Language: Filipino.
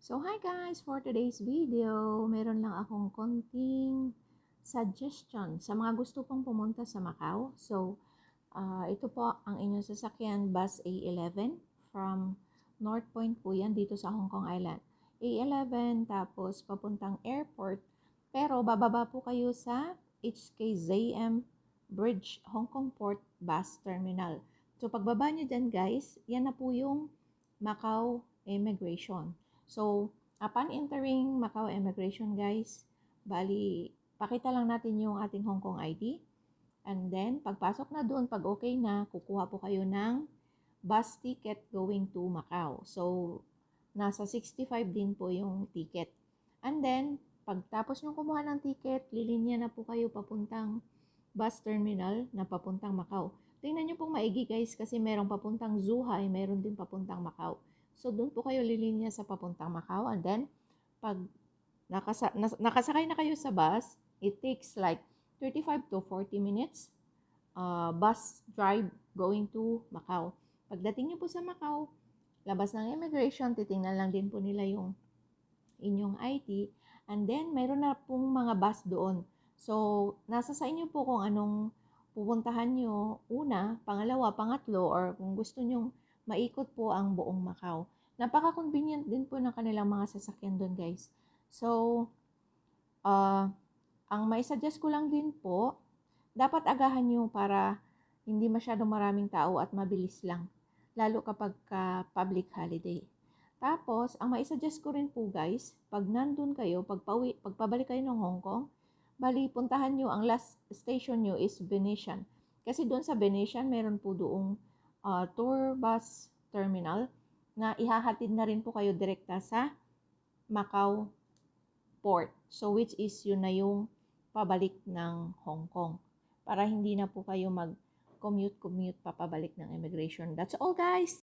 So hi guys, for today's video, meron lang akong konting suggestion sa mga gusto pong pumunta sa Macau. So, ito po ang inyong sasakyan, bus A11 from North Point po yan dito sa Hong Kong Island. A11 tapos papuntang airport, pero bababa po kayo sa HKZM Bridge, Hong Kong Port Bus Terminal. So pagbaba nyo dyan guys, yan na po yung Macau Immigration. So, upon entering Macau Immigration guys, bali, pakita lang natin yung ating Hong Kong ID. And then, pagpasok na doon, pag okay na, kukuha po kayo ng bus ticket going to Macau. So, nasa 65 din po yung ticket. And then, pagtapos nyo kumuha ng ticket, lilinya na po kayo papuntang bus terminal na papuntang Macau. Tingnan nyo pong maigi guys kasi merong papuntang Zhuhai, meron din papuntang Macau. So, doon po kayo lilinya sa papuntang Macau. And then, pag nakasakay na kayo sa bus, it takes like 35 to 40 minutes bus drive going to Macau. Pagdating nyo po sa Macau, labas ng immigration, titingnan lang din po nila yung inyong ID. And then, mayroon na pong mga bus doon. So, nasa sa inyo po kung anong pupuntahan nyo una, pangalawa, pangatlo, or kung gusto nyong maikot po ang buong Macau. Napaka-convenient din po ng kanilang mga sasakyan doon, guys. So, ang may suggest ko lang din po, dapat agahan nyo para hindi masyadong maraming tao at mabilis lang. Lalo kapag public holiday. Tapos, ang maisuggest ko rin po guys, pag nandun kayo, pagpabalik kayo ng Hong Kong, bali puntahan nyo, ang last station nyo is Venetian. Kasi doon sa Venetian, meron po doong tour bus terminal na ihahatid na rin po kayo direkta sa Macau Port. So, which is yun na yung pabalik ng Hong Kong. Para hindi na po kayo mag-commute papabalik ng immigration. That's all guys!